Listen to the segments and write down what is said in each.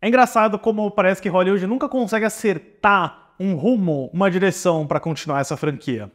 É engraçado como parece que Hollywood nunca consegue acertar um rumo, uma direção para continuar essa franquia.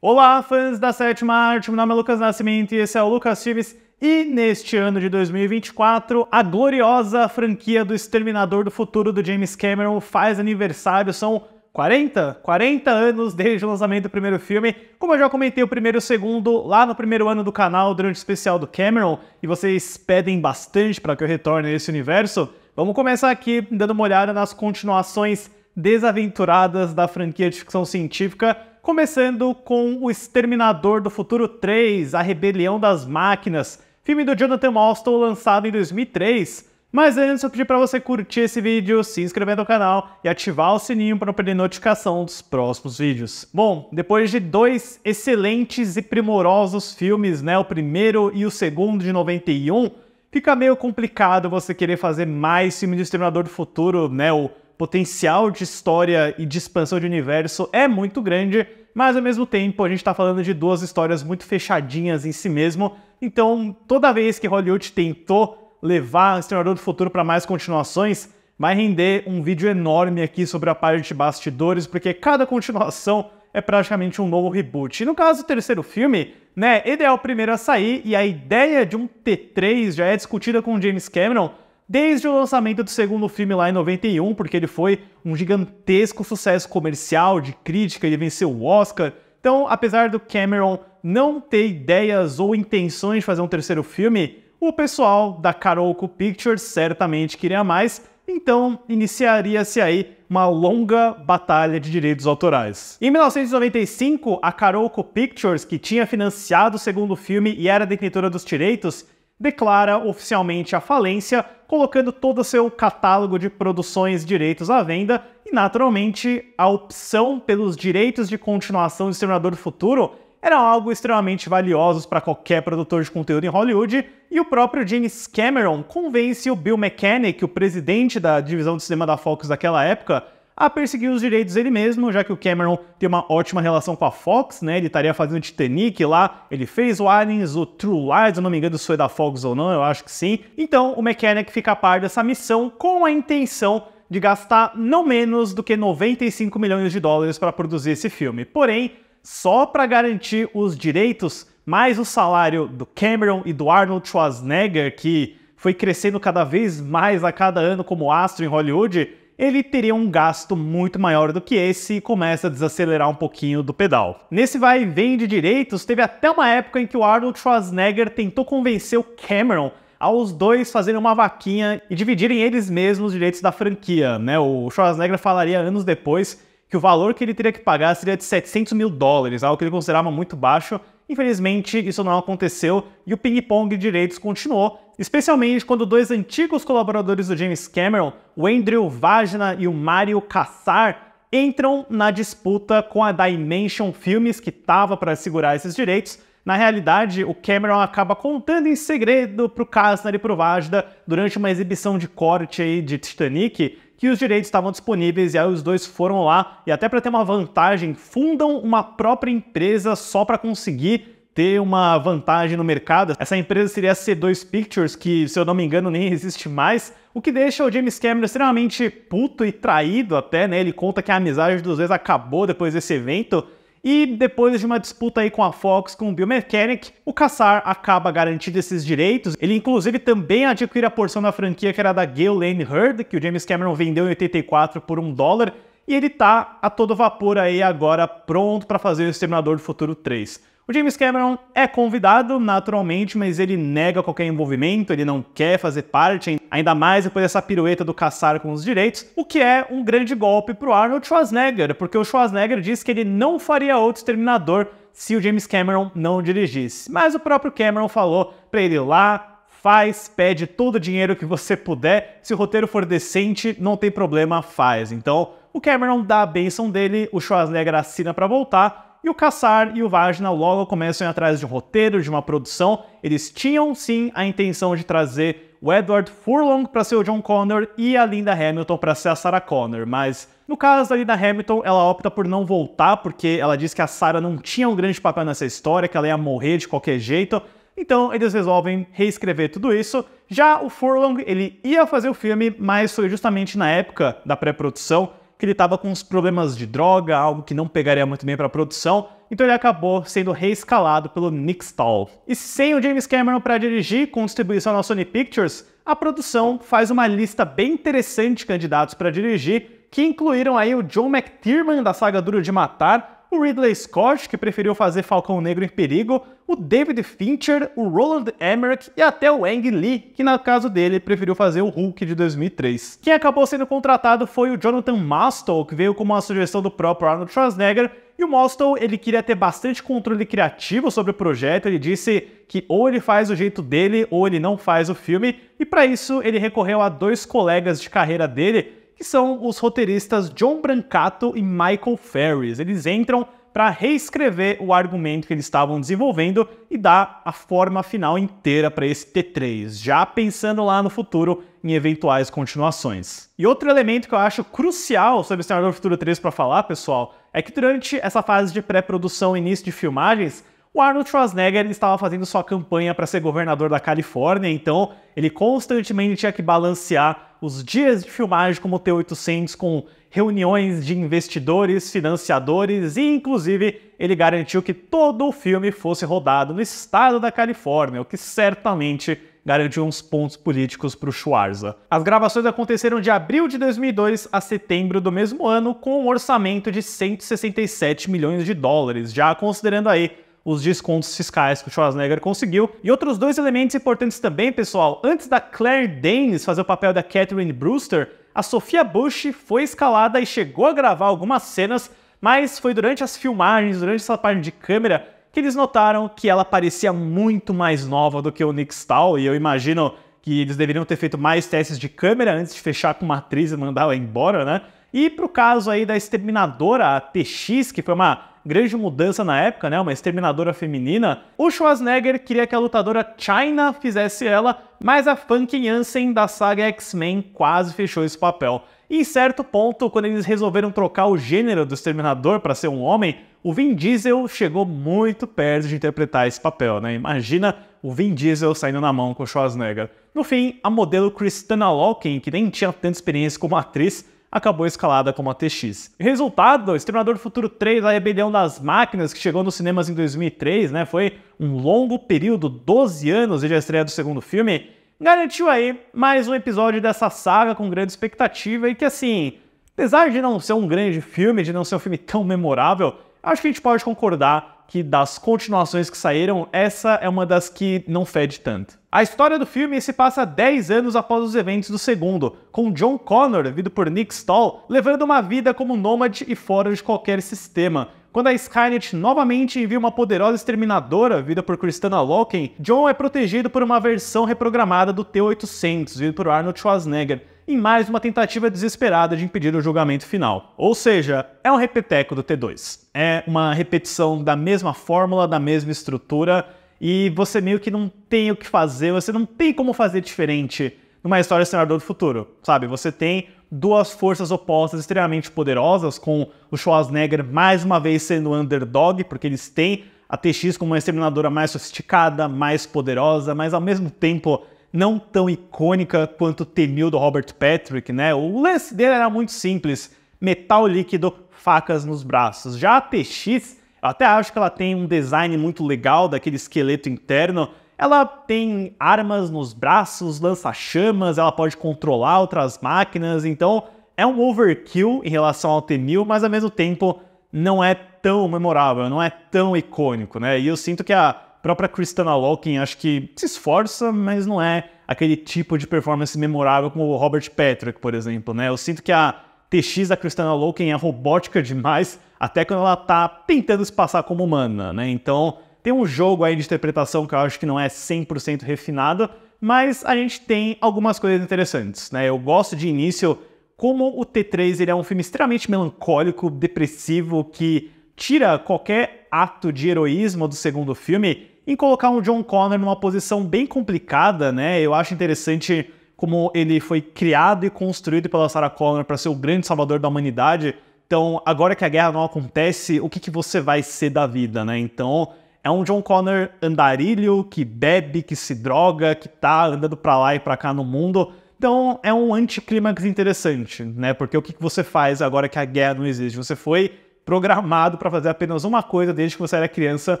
Olá, fãs da sétima arte, meu nome é Lucas Nascimento e esse é o Lucas Filmes. E neste ano de 2024, a gloriosa franquia do Exterminador do Futuro do James Cameron faz aniversário, são 40 anos desde o lançamento do primeiro filme. Como eu já comentei o primeiro e o segundo lá no primeiro ano do canal durante o especial do Cameron, e vocês pedem bastante para que eu retorne a esse universo, vamos começar aqui dando uma olhada nas continuações desaventuradas da franquia de ficção científica, começando com o Exterminador do Futuro 3, A Rebelião das Máquinas, filme do Jonathan Mostow lançado em 2003. Mas antes eu pedi para você curtir esse vídeo, se inscrever no canal e ativar o sininho para não perder notificação dos próximos vídeos. Bom, depois de dois excelentes e primorosos filmes, né, o primeiro e o segundo de 91, fica meio complicado você querer fazer mais filme de Exterminador do Futuro, né, o potencial de história e de expansão de universo é muito grande, mas ao mesmo tempo a gente está falando de duas histórias muito fechadinhas em si mesmo, então toda vez que Hollywood tentou levar o Exterminador do Futuro para mais continuações, vai render um vídeo enorme aqui sobre a parte de bastidores, porque cada continuação é praticamente um novo reboot. E no caso do terceiro filme, né, ele é o primeiro a sair e a ideia de um T3 já é discutida com o James Cameron desde o lançamento do segundo filme lá em 91, porque ele foi um gigantesco sucesso comercial, de crítica, ele venceu o Oscar. Então, apesar do Cameron não ter ideias ou intenções de fazer um terceiro filme, o pessoal da Carolco Pictures certamente queria mais, então iniciaria-se aí uma longa batalha de direitos autorais. Em 1995, a Carolco Pictures, que tinha financiado o segundo filme e era detentora dos direitos, declara oficialmente a falência, colocando todo o seu catálogo de produções e direitos à venda, e naturalmente a opção pelos direitos de continuação de Exterminador do Futuro era algo extremamente valioso para qualquer produtor de conteúdo em Hollywood, e o próprio James Cameron convence o Bill Mechanic, o presidente da divisão de cinema da Fox daquela época, a perseguir os direitos ele mesmo, já que o Cameron tem uma ótima relação com a Fox, né? Ele estaria fazendo Titanic lá, ele fez o Aliens, o True Lies, eu não me engano se foi da Fox ou não, eu acho que sim. Então o Mechanic fica a par dessa missão com a intenção de gastar não menos do que 95 milhões de dólares para produzir esse filme. Porém, só para garantir os direitos, mais o salário do Cameron e do Arnold Schwarzenegger, que foi crescendo cada vez mais a cada ano como astro em Hollywood, ele teria um gasto muito maior do que esse e começa a desacelerar um pouquinho do pedal. Nesse vai e vem de direitos, teve até uma época em que o Arnold Schwarzenegger tentou convencer o Cameron aos dois fazerem uma vaquinha e dividirem eles mesmos os direitos da franquia, né? O Schwarzenegger falaria anos depois que o valor que ele teria que pagar seria de 700 mil dólares, algo que ele considerava muito baixo. Infelizmente, isso não aconteceu e o ping-pong de direitos continuou, especialmente quando dois antigos colaboradores do James Cameron, o Andrew Vajna e o Mario Kassar, entram na disputa com a Dimension Filmes, que estava para segurar esses direitos. Na realidade, o Cameron acaba contando em segredo para o Kassar e para o Vajna, durante uma exibição de corte aí de Titanic, que os direitos estavam disponíveis, e aí os dois foram lá, e até para ter uma vantagem, fundam uma própria empresa só para conseguir ter uma vantagem no mercado. Essa empresa seria a C2 Pictures, que, se eu não me engano, nem existe mais, o que deixa o James Cameron extremamente puto e traído até, né? Ele conta que a amizade dos dois acabou depois desse evento, e depois de uma disputa aí com a Fox, com o Bill Mechanic, o Kassar acaba garantindo esses direitos. Ele inclusive também adquire a porção da franquia que era da Gail Lane Hurd, que o James Cameron vendeu em 84 por $1, e ele tá a todo vapor aí agora pronto para fazer o Exterminador do Futuro 3. O James Cameron é convidado, naturalmente, mas ele nega qualquer envolvimento, ele não quer fazer parte, ainda mais depois dessa pirueta do Kassar com os direitos, o que é um grande golpe pro Arnold Schwarzenegger, porque o Schwarzenegger disse que ele não faria outro Exterminador se o James Cameron não dirigisse. Mas o próprio Cameron falou pra ele ir lá, faz, pede todo o dinheiro que você puder, se o roteiro for decente, não tem problema, faz. Então, o Cameron dá a bênção dele, o Schwarzenegger assina pra voltar, e o Kassar e o Vajna logo começam a ir atrás de um roteiro, de uma produção. Eles tinham sim a intenção de trazer o Edward Furlong para ser o John Connor e a Linda Hamilton para ser a Sarah Connor, mas No caso da Linda Hamilton, ela opta por não voltar, porque ela diz que a Sarah não tinha um grande papel nessa história, que ela ia morrer de qualquer jeito. Então eles resolvem reescrever tudo isso. Já o Furlong, ele ia fazer o filme, mas foi justamente na época da pré-produção que ele estava com uns problemas de droga, algo que não pegaria muito bem para a produção, então ele acabou sendo reescalado pelo Nick Stahl. E sem o James Cameron para dirigir, com distribuição na Sony Pictures, a produção faz uma lista bem interessante de candidatos para dirigir, que incluíram aí o John McTiernan, da saga Duro de Matar, o Ridley Scott, que preferiu fazer Falcão Negro em Perigo, o David Fincher, o Roland Emmerich e até o Ang Lee, que no caso dele preferiu fazer o Hulk de 2003. Quem acabou sendo contratado foi o Jonathan Mostow, que veio como uma sugestão do próprio Arnold Schwarzenegger, e o Mostow, ele queria ter bastante controle criativo sobre o projeto. Ele disse que ou ele faz do jeito dele ou ele não faz o filme, e para isso ele recorreu a 2 colegas de carreira dele, que são os roteiristas John Brancato e Michael Ferris. Eles entram para reescrever o argumento que eles estavam desenvolvendo e dar a forma final inteira para esse T3, já pensando lá no futuro em eventuais continuações. E outro elemento que eu acho crucial sobre Exterminador do Futuro 3 para falar, pessoal, é que durante essa fase de pré-produção e início de filmagens, o Arnold Schwarzenegger estava fazendo sua campanha para ser governador da Califórnia, então ele constantemente tinha que balancear os dias de filmagem como o T-800 com reuniões de investidores, financiadores e, inclusive, ele garantiu que todo o filme fosse rodado no estado da Califórnia, o que certamente garantiu uns pontos políticos para o Schwarza. As gravações aconteceram de abril de 2002 a setembro do mesmo ano, com um orçamento de 167 milhões de dólares, já considerando aí os descontos fiscais que o Schwarzenegger conseguiu. E outros 2 elementos importantes também, pessoal. Antes da Claire Danes fazer o papel da Catherine Brewster, a Sophia Bush foi escalada e chegou a gravar algumas cenas, mas foi durante as filmagens, durante essa parte de câmera, que eles notaram que ela parecia muito mais nova do que o Nick Stahl, e eu imagino que eles deveriam ter feito mais testes de câmera antes de fechar com uma atriz e mandar ela embora, né? E pro caso aí da Exterminadora, a TX, que foi uma grande mudança na época, né, uma exterminadora feminina, o Schwarzenegger queria que a lutadora Chyna fizesse ela, mas a Famke Janssen da saga X-Men quase fechou esse papel. E em certo ponto, quando eles resolveram trocar o gênero do Exterminador para ser um homem, o Vin Diesel chegou muito perto de interpretar esse papel, né? Imagina o Vin Diesel saindo na mão com o Schwarzenegger. No fim, a modelo Kristanna Loken, que nem tinha tanta experiência como atriz, acabou escalada como a TX. O resultado, Exterminador do Futuro 3, a Rebelião das Máquinas, que chegou nos cinemas em 2003, né, foi um longo período, 12 anos desde a estreia do segundo filme, garantiu aí mais um episódio dessa saga com grande expectativa e que, assim, apesar de não ser um grande filme, de não ser um filme tão memorável, acho que a gente pode concordar que das continuações que saíram, essa é uma das que não fede tanto. A história do filme se passa 10 anos após os eventos do segundo, com John Connor, vivido por Nick Stahl, levando uma vida como nômade e fora de qualquer sistema. Quando a Skynet novamente envia uma poderosa exterminadora, vivida por Kristanna Loken, John é protegido por uma versão reprogramada do T-800, vivido por Arnold Schwarzenegger, em mais uma tentativa desesperada de impedir o julgamento final. Ou seja, é um repeteco do T2. É uma repetição da mesma fórmula, da mesma estrutura, e você meio que não tem o que fazer, você não tem como fazer diferente numa história de Exterminador do Futuro, sabe? Você tem 2 forças opostas extremamente poderosas, com o Schwarzenegger mais uma vez sendo o underdog, porque eles têm a TX como uma exterminadora mais sofisticada, mais poderosa, mas ao mesmo tempo não tão icônica quanto o T-1000 do Robert Patrick, né? O lance dele era muito simples, metal líquido, facas nos braços. Já a TX, eu até acho que ela tem um design muito legal daquele esqueleto interno. Ela tem armas nos braços, lança-chamas, ela pode controlar outras máquinas, então é um overkill em relação ao T-1000, mas ao mesmo tempo não é tão memorável, não é tão icônico, né? E eu sinto que a própria Kristanna Loken acho que se esforça, mas não é aquele tipo de performance memorável como o Robert Patrick, por exemplo, né? Eu sinto que a TX da Kristanna Loken é robótica demais, até quando ela tá tentando se passar como humana, né? Então tem um jogo aí de interpretação que eu acho que não é 100% refinado, mas a gente tem algumas coisas interessantes, né? Eu gosto de início como o T3 ele é um filme extremamente melancólico, depressivo, que tira qualquer ato de heroísmo do segundo filme em colocar um John Connor numa posição bem complicada, né? Eu acho interessante como ele foi criado e construído pela Sarah Connor para ser o grande salvador da humanidade. Então, agora que a guerra não acontece, o que você vai ser da vida, né? Então, é um John Connor andarilho, que bebe, que se droga, que tá andando pra lá e pra cá no mundo. Então, é um anticlímax interessante, né? Porque o que você faz agora que a guerra não existe? Você foi programado para fazer apenas uma coisa desde que você era criança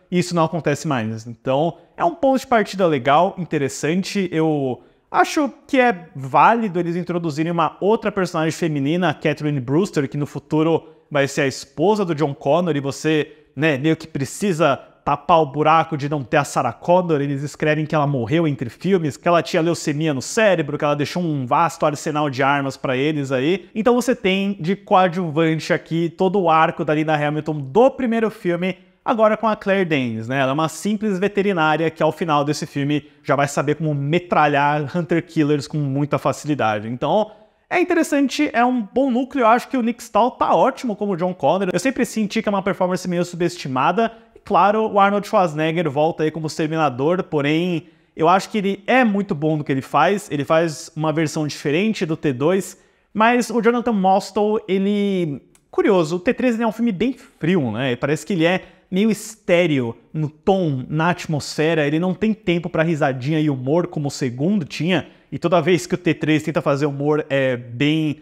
e isso não acontece mais. Então, é um ponto de partida legal, interessante. Eu acho que é válido eles introduzirem uma outra personagem feminina, a Catherine Brewster, que no futuro vai ser a esposa do John Connor e você, né, meio que precisa tapar o buraco de não ter a Sarah Connor. Eles escrevem que ela morreu entre filmes, que ela tinha leucemia no cérebro, que ela deixou um vasto arsenal de armas pra eles aí. Então você tem de coadjuvante aqui todo o arco da Linda Hamilton do primeiro filme, agora com a Claire Danes, né? Ela é uma simples veterinária que ao final desse filme já vai saber como metralhar Hunter Killers com muita facilidade. Então, é interessante, é um bom núcleo. Eu acho que o Nick Stahl tá ótimo como John Connor. Eu sempre senti que é uma performance meio subestimada. Claro, o Arnold Schwarzenegger volta aí como Exterminador, porém, eu acho que ele é muito bom no que ele faz uma versão diferente do T2, mas o Jonathan Mostow, ele... Curioso, o T3 ele é um filme bem frio, né? Parece que ele é meio estéril no tom, na atmosfera, ele não tem tempo pra risadinha e humor como o segundo tinha, e toda vez que o T3 tenta fazer humor é bem...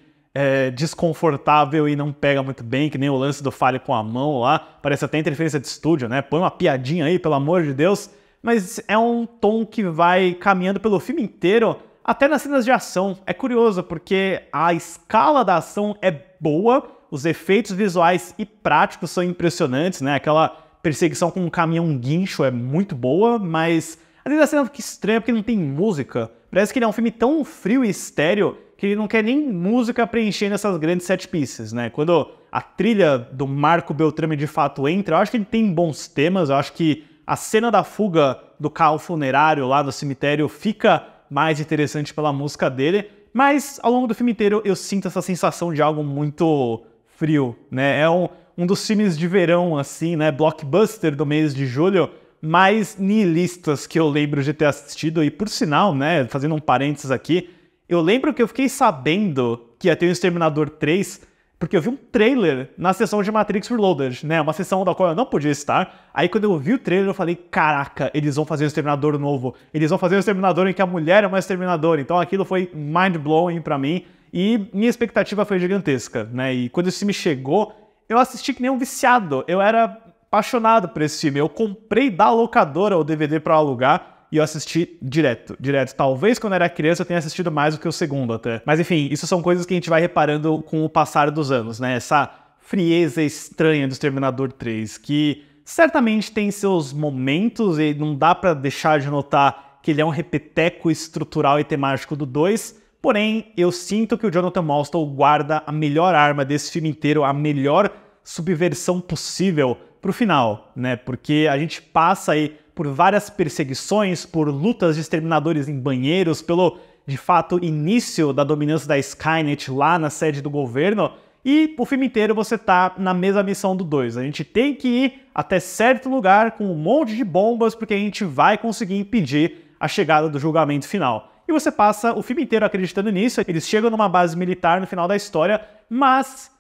desconfortável e não pega muito bem, que nem o lance do falho com a mão lá, parece até interferência de estúdio, né? Põe uma piadinha aí, pelo amor de Deus, mas é um tom que vai caminhando pelo filme inteiro, até nas cenas de ação. É curioso, porque a escala da ação é boa, os efeitos visuais e práticos são impressionantes, né? Aquela perseguição com um caminhão guincho é muito boa, mas às vezes a cena fica estranha porque não tem música. Parece que ele é um filme tão frio e estéreo que ele não quer nem música preenchendo essas grandes set pieces, né? Quando a trilha do Marco Beltrame de fato entra, eu acho que ele tem bons temas, eu acho que a cena da fuga do carro funerário lá no cemitério fica mais interessante pela música dele, mas ao longo do filme inteiro eu sinto essa sensação de algo muito frio, né? É um dos filmes de verão, assim, né? Blockbuster do mês de julho, mais nihilistas que eu lembro de ter assistido, e por sinal, né, fazendo um parênteses aqui, eu lembro que eu fiquei sabendo que ia ter o Exterminador 3, porque eu vi um trailer na sessão de Matrix Reloaded, né? Uma sessão da qual eu não podia estar. Aí quando eu vi o trailer eu falei, caraca, eles vão fazer um Exterminador novo. Eles vão fazer um Exterminador em que a mulher é uma Exterminadora. Então aquilo foi mind-blowing pra mim. E minha expectativa foi gigantesca, né? E quando esse filme chegou, eu assisti que nem um viciado. Eu era apaixonado por esse filme. Eu comprei da locadora o DVD pra alugar. E eu assisti direto. Talvez quando eu era criança eu tenha assistido mais do que o segundo até. Mas enfim, isso são coisas que a gente vai reparando com o passar dos anos, né? Essa frieza estranha do Exterminador 3, que certamente tem seus momentos e não dá pra deixar de notar que ele é um repeteco estrutural e temático do 2, porém, eu sinto que o Jonathan Mostow guarda a melhor arma desse filme inteiro, a melhor subversão possível pro final, né? Porque a gente passa aí por várias perseguições, por lutas de exterminadores em banheiros, pelo, de fato, início da dominância da Skynet lá na sede do governo, e o filme inteiro você tá na mesma missão do 2. A gente tem que ir até certo lugar com um monte de bombas, porque a gente vai conseguir impedir a chegada do julgamento final. E você passa o filme inteiro acreditando nisso, eles chegam numa base militar no final da história, mas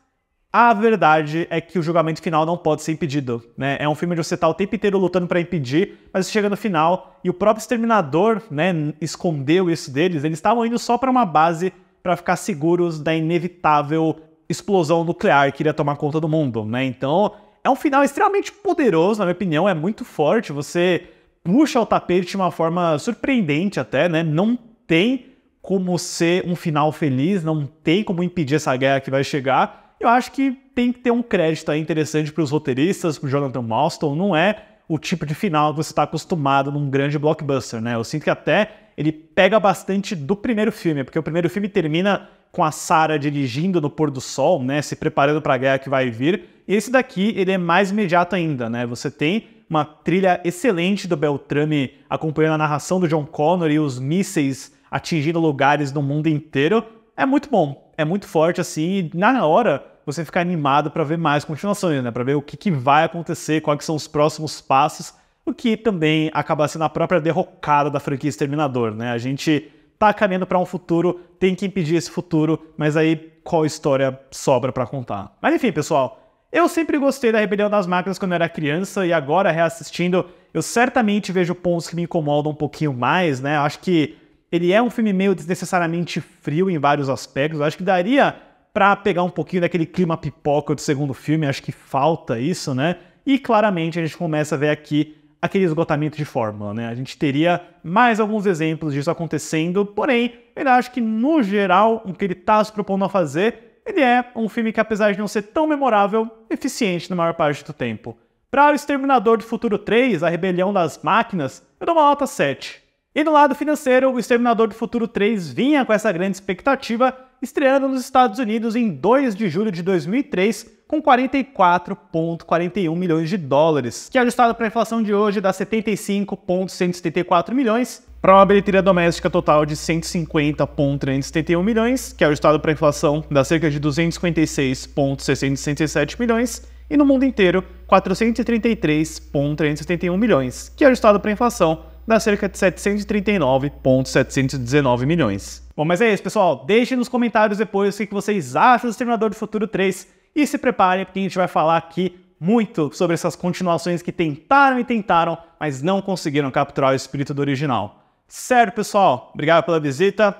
a verdade é que o julgamento final não pode ser impedido, né? É um filme onde você tá o tempo inteiro lutando para impedir, mas você chega no final e o próprio Exterminador, né, escondeu isso deles. Eles estavam indo só para uma base para ficar seguros da inevitável explosão nuclear que iria tomar conta do mundo, né? Então, é um final extremamente poderoso, na minha opinião, é muito forte. Você puxa o tapete de uma forma surpreendente até, né? Não tem como ser um final feliz, não tem como impedir essa guerra que vai chegar. Eu acho que tem que ter um crédito aí interessante para os roteiristas, para o Jonathan Mostow. Não é o tipo de final que você está acostumado num grande blockbuster, né? Eu sinto que até ele pega bastante do primeiro filme, porque o primeiro filme termina com a Sarah dirigindo no pôr do sol, né? Se preparando para a guerra que vai vir. E esse daqui, ele é mais imediato ainda, né? Você tem uma trilha excelente do Beltrame acompanhando a narração do John Connor e os mísseis atingindo lugares no mundo inteiro. É muito bom, é muito forte assim, e na hora você fica animado para ver mais continuações, né? Para ver o que vai acontecer, quais são os próximos passos, o que também acaba sendo a própria derrocada da franquia Exterminador, né? A gente tá caminhando para um futuro, tem que impedir esse futuro, mas aí qual história sobra para contar? Mas enfim, pessoal, eu sempre gostei da Rebelião das Máquinas quando eu era criança e agora, reassistindo, eu certamente vejo pontos que me incomodam um pouquinho mais, né? Eu acho que ele é um filme meio desnecessariamente frio em vários aspectos. Eu acho que daria pra pegar um pouquinho daquele clima pipoca do segundo filme. Acho que falta isso, né? E claramente a gente começa a ver aqui aquele esgotamento de fórmula, né? A gente teria mais alguns exemplos disso acontecendo, porém, eu acho que no geral, o que ele tá se propondo a fazer, ele é um filme que, apesar de não ser tão memorável, eficiente na maior parte do tempo. Para O Exterminador do Futuro 3, A Rebelião das Máquinas, eu dou uma nota 7. E no lado financeiro, O Exterminador do Futuro 3 vinha com essa grande expectativa, estreando nos Estados Unidos em 2 de julho de 2003, com 44,41 milhões de dólares, que ajustado para a inflação de hoje dá 75,174 milhões, para uma bilheteria doméstica total de 150,371 milhões, que ajustado para a inflação dá cerca de 256,667 milhões, e no mundo inteiro, 433,371 milhões, que ajustado para a inflação dá cerca de 739,719 milhões. Bom, mas é isso, pessoal. Deixem nos comentários depois o que vocês acham do Exterminador do Futuro 3 e se preparem, porque a gente vai falar aqui muito sobre essas continuações que tentaram e tentaram, mas não conseguiram capturar o espírito do original. Certo, pessoal? Obrigado pela visita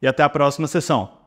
e até a próxima sessão.